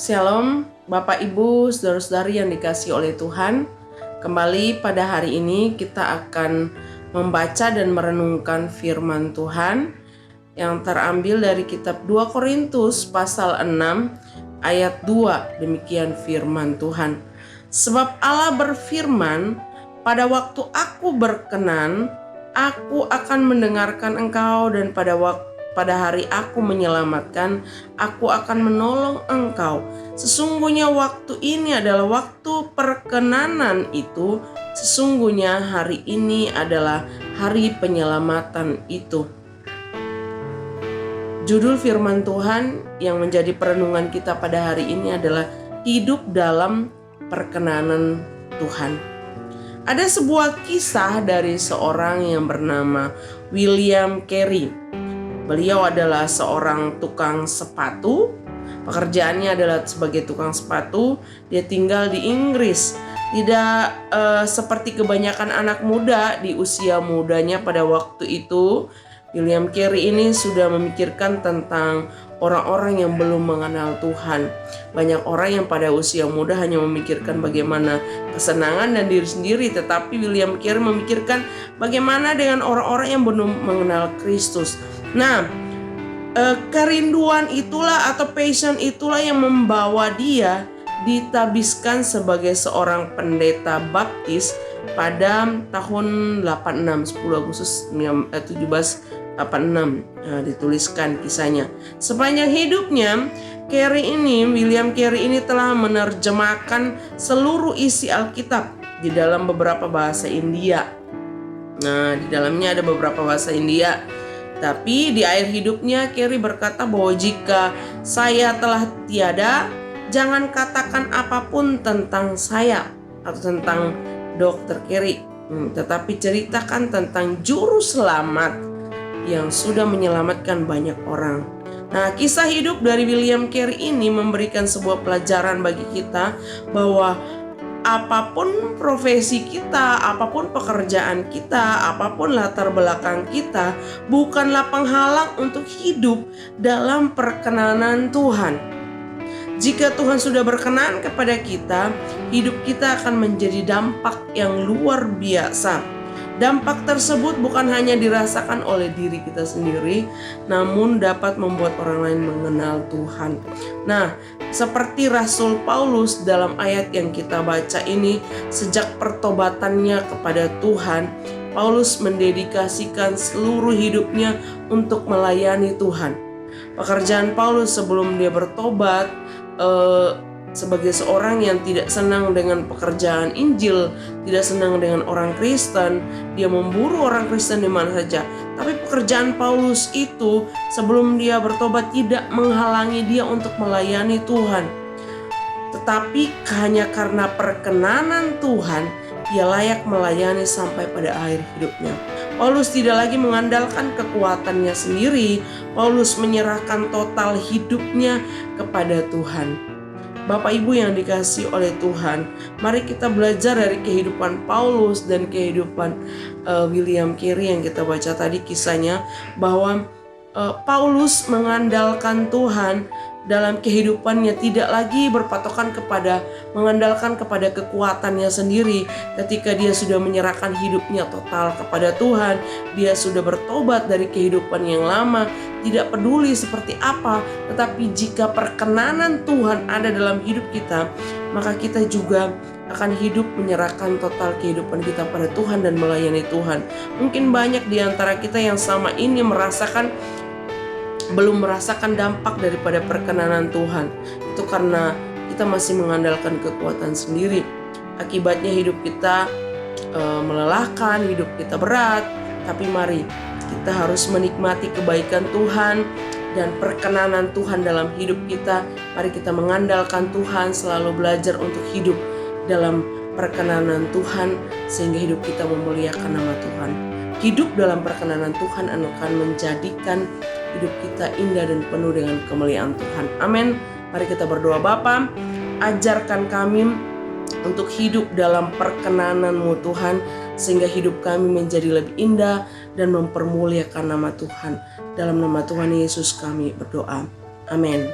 Shalom Bapak Ibu, saudara-saudari yang dikasihi oleh Tuhan. Kembali pada hari ini kita akan membaca dan merenungkan firman Tuhan yang terambil dari kitab 2 Korintus pasal 6 ayat 2. Demikian firman Tuhan. Sebab Allah berfirman, pada waktu aku berkenan, aku akan mendengarkan engkau, dan pada hari aku menyelamatkan, aku akan menolong engkau. Sesungguhnya waktu ini adalah waktu perkenanan itu. Sesungguhnya hari ini adalah hari penyelamatan itu. Judul firman Tuhan yang menjadi perenungan kita pada hari ini adalah hidup dalam perkenanan Tuhan. Ada sebuah kisah dari seorang yang bernama William Carey. Beliau adalah seorang tukang sepatu. Pekerjaannya adalah sebagai tukang sepatu. Dia tinggal di Inggris. Tidak seperti kebanyakan anak muda di usia mudanya pada waktu itu, William Carey ini sudah memikirkan tentang orang-orang yang belum mengenal Tuhan. Banyak orang yang pada usia muda hanya memikirkan bagaimana kesenangan dan diri sendiri, tetapi William Carey memikirkan bagaimana dengan orang-orang yang belum mengenal Kristus. Nah, kerinduan itulah atau passion itulah yang membawa dia ditabiskan sebagai seorang pendeta baptis pada tahun 86, 10 Agustus 1786 dituliskan kisahnya. Sepanjang hidupnya, William Carey ini telah menerjemahkan seluruh isi Alkitab di dalam beberapa bahasa India. Nah, di dalamnya ada beberapa bahasa India. Tapi di akhir hidupnya Carey berkata bahwa jika saya telah tiada, jangan katakan apapun tentang saya atau tentang Dr. Carey, tetapi ceritakan tentang juru selamat yang sudah menyelamatkan banyak orang. Nah, kisah hidup dari William Carey ini memberikan sebuah pelajaran bagi kita bahwa apapun profesi kita, apapun pekerjaan kita, apapun latar belakang kita, bukanlah penghalang untuk hidup dalam perkenanan Tuhan. Jika Tuhan sudah berkenan kepada kita, hidup kita akan menjadi dampak yang luar biasa. Dampak tersebut bukan hanya dirasakan oleh diri kita sendiri, namun dapat membuat orang lain mengenal Tuhan. Nah, seperti Rasul Paulus dalam ayat yang kita baca ini, sejak pertobatannya kepada Tuhan, Paulus mendedikasikan seluruh hidupnya untuk melayani Tuhan. Pekerjaan Paulus sebelum dia bertobat, sebagai seorang yang tidak senang dengan pekerjaan Injil, tidak senang dengan orang Kristen, dia memburu orang Kristen di mana saja. Tapi pekerjaan Paulus itu sebelum dia bertobat tidak menghalangi dia untuk melayani Tuhan. Tetapi hanya karena perkenanan Tuhan, dia layak melayani sampai pada akhir hidupnya. Paulus tidak lagi mengandalkan kekuatannya sendiri. Paulus menyerahkan total hidupnya kepada Tuhan. Bapak Ibu yang dikasihi oleh Tuhan, mari kita belajar dari kehidupan Paulus dan kehidupan William Carey yang kita baca tadi kisahnya, bahwa Paulus mengandalkan Tuhan dalam kehidupannya, tidak lagi berpatokan mengandalkan kepada kekuatannya sendiri. Ketika dia sudah menyerahkan hidupnya total kepada Tuhan, dia sudah bertobat dari kehidupan yang lama, tidak peduli seperti apa, tetapi jika perkenanan Tuhan ada dalam hidup kita, maka kita juga akan hidup menyerahkan total kehidupan kita pada Tuhan dan melayani Tuhan. Mungkin banyak di antara kita yang sama ini belum merasakan dampak daripada perkenanan Tuhan. Itu karena kita masih mengandalkan kekuatan sendiri. Akibatnya hidup kita melelahkan, hidup kita berat. Tapi mari kita harus menikmati kebaikan Tuhan dan perkenanan Tuhan dalam hidup kita. Mari kita mengandalkan Tuhan, selalu belajar untuk hidup dalam perkenanan Tuhan, sehingga hidup kita memuliakan nama Tuhan. Hidup dalam perkenanan Tuhan akan menjadikan hidup kita indah dan penuh dengan kemuliaan Tuhan. Amin. Mari kita berdoa. Bapa, ajarkan kami untuk hidup dalam perkenanan-Mu Tuhan, sehingga hidup kami menjadi lebih indah dan mempermuliakan nama Tuhan. Dalam nama Tuhan Yesus kami berdoa. Amin.